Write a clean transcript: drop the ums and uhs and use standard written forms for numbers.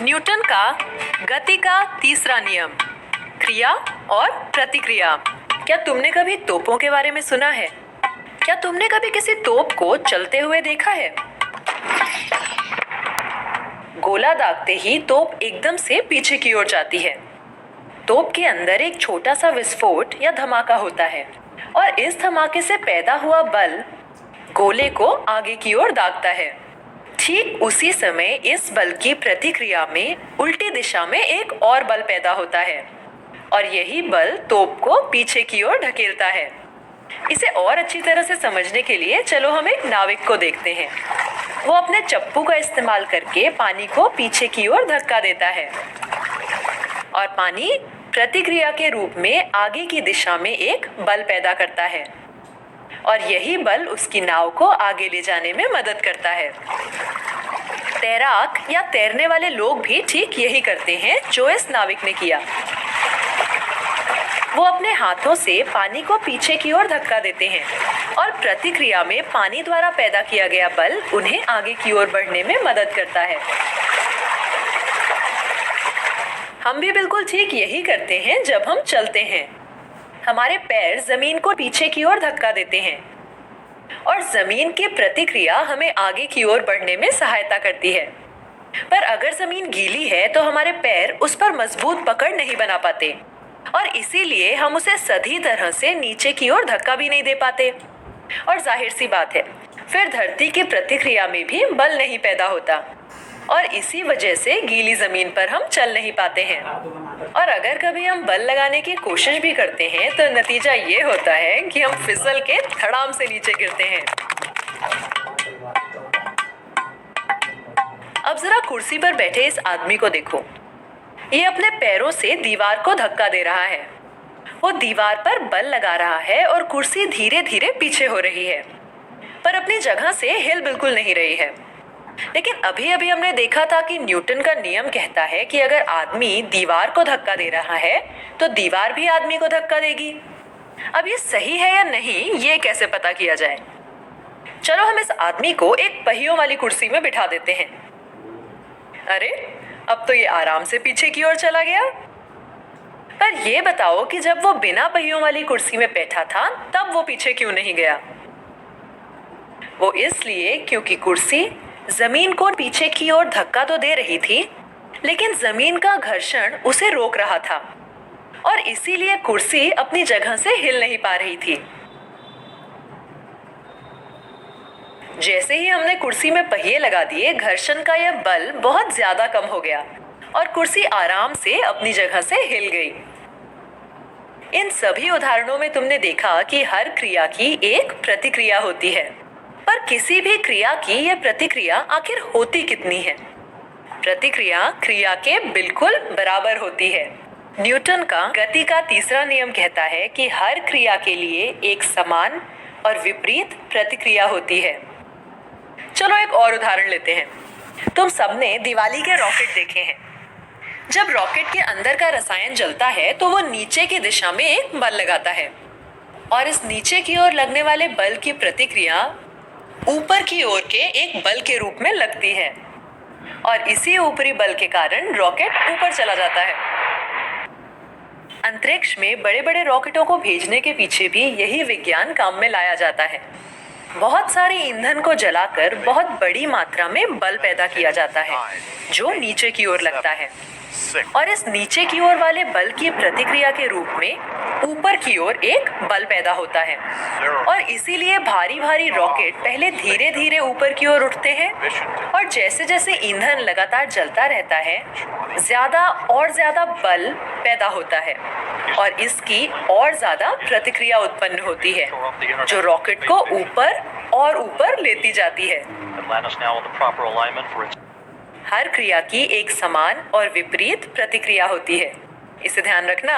Newton का गति का तीसरा नियम, क्रिया और प्रतिक्रिया। क्या तुमने कभी तोपों के बारे में सुना है? क्या तुमने कभी किसी तोप को चलते हुए देखा है? गोला दागते ही तोप एकदम से पीछे की ओर जाती है। तोप के अंदर एक छोटा सा विस्फोट या धमाका होता है और इस धमाके से पैदा हुआ बल गोले को आगे की ओर दागता है। ठीक उसी समय इस बल की प्रतिक्रिया में उल्टी दिशा में एक और बल पैदा होता है और यही बल तोप को पीछे की ओर ढकेलता है। इसे और अच्छी तरह से समझने के लिए चलो हम एक नाविक को देखते हैं। वो अपने चप्पू का इस्तेमाल करके पानी को पीछे की ओर धक्का देता है और पानी प्रतिक्रिया के रूप में आगे की दिशा में एक बल पैदा करता है और यही बल उसकी नाव को आगे ले जाने में मदद करता है। तैराक या तैरने वाले लोग भी ठीक यही करते हैं जो इस नाविक ने किया। वो अपने हाथों से पानी को पीछे की ओर धक्का देते हैं और प्रतिक्रिया में पानी द्वारा पैदा किया गया बल उन्हें आगे की ओर बढ़ने में मदद करता है। हम भी बिल्कुल ठीक यही करते हैं जब हम चलते हैं। हमारे पैर जमीन को पीछे की ओर धक्का देते हैं और जमीन की प्रतिक्रिया हमें आगे की ओर बढ़ने में सहायता करती है। पर अगर जमीन गीली है तो हमारे पैर उस पर मजबूत पकड़ नहीं बना पाते और इसीलिए हम उसे सही तरह से नीचे की ओर धक्का भी नहीं दे पाते। और जाहिर सी बात है, फिर धरती की प्रतिक्रिया में भी बल नहीं पैदा होता और इसी वजह से गीली जमीन पर हम चल नहीं पाते हैं। और अगर कभी हम बल लगाने की कोशिश भी करते हैं तो नतीजा ये होता है कि हम फिसल के धड़ाम से नीचे गिरते हैं। अब जरा कुर्सी पर बैठे इस आदमी को देखो। ये अपने पैरों से दीवार को धक्का दे रहा है। वो दीवार पर बल लगा रहा है और कुर्सी धीरे धीरे पीछे हो रही है, पर अपनी जगह से हिल बिल्कुल नहीं रही है। लेकिन अभी अभी हमने देखा था कि न्यूटन का नियम कहता है कि अगर आदमी दीवार को धक्का दे रहा है तो दीवार भी आदमी को धक्का देगी। अब ये सही है या नहीं, ये कैसे पता किया जाए? चलो हम इस आदमी को एक पहियों वाली कुर्सी में बिठा देते हैं। अरे, अब तो ये आराम से पीछे की ओर चला गया। पर ये बताओ कि जब वो बिना पहियों वाली कुर्सी में बैठा था तब वो पीछे क्यों नहीं गया? वो इसलिए क्योंकि कुर्सी जमीन को पीछे की ओर धक्का तो दे रही थी, लेकिन जमीन का घर्षण उसे रोक रहा था और इसीलिए कुर्सी अपनी जगह से हिल नहीं पा रही थी। जैसे ही हमने कुर्सी में पहिए लगा दिए, घर्षण का यह बल बहुत ज्यादा कम हो गया और कुर्सी आराम से अपनी जगह से हिल गई। इन सभी उदाहरणों में तुमने देखा कि हर क्रिया की एक प्रतिक्रिया होती है, पर किसी भी क्रिया की यह प्रतिक्रिया आखिर होती कितनी है? प्रतिक्रिया क्रिया के बिल्कुल बराबर होती है। न्यूटन का गति का तीसरा नियम कहता है कि हर क्रिया के लिए एक समान और विपरीत प्रतिक्रिया होती है। चलो एक और उदाहरण लेते हैं। तुम सबने दिवाली के रॉकेट देखे हैं। जब रॉकेट के अंदर का रसायन जलता है तो वो नीचे की दिशा में एक बल लगाता है और इस नीचे की ओर लगने वाले बल की प्रतिक्रिया ऊपर की ओर के एक बल के रूप में लगती है और इसी ऊपरी बल के कारण रॉकेट ऊपर चला जाता है। अंतरिक्ष में बड़े बड़े रॉकेटों को भेजने के पीछे भी यही विज्ञान काम में लाया जाता है। बहुत सारे ईंधन को जलाकर बहुत बड़ी मात्रा में बल पैदा किया जाता है जो नीचे की ओर लगता है और इस नीचे की ओर वाले बल की प्रतिक्रिया के रूप में ऊपर की ओर एक बल पैदा होता है और इसीलिए भारी भारी रॉकेट पहले धीरे धीरे ऊपर की ओर उठते हैं और जैसे जैसे ईंधन लगातार जलता रहता है ज्यादा और ज्यादा बल पैदा होता है और इसकी और ज्यादा प्रतिक्रिया उत्पन्न होती है जो रॉकेट को ऊपर और ऊपर लेती जाती है। हर क्रिया की एक समान और विपरीत प्रतिक्रिया होती है, इसे ध्यान रखना।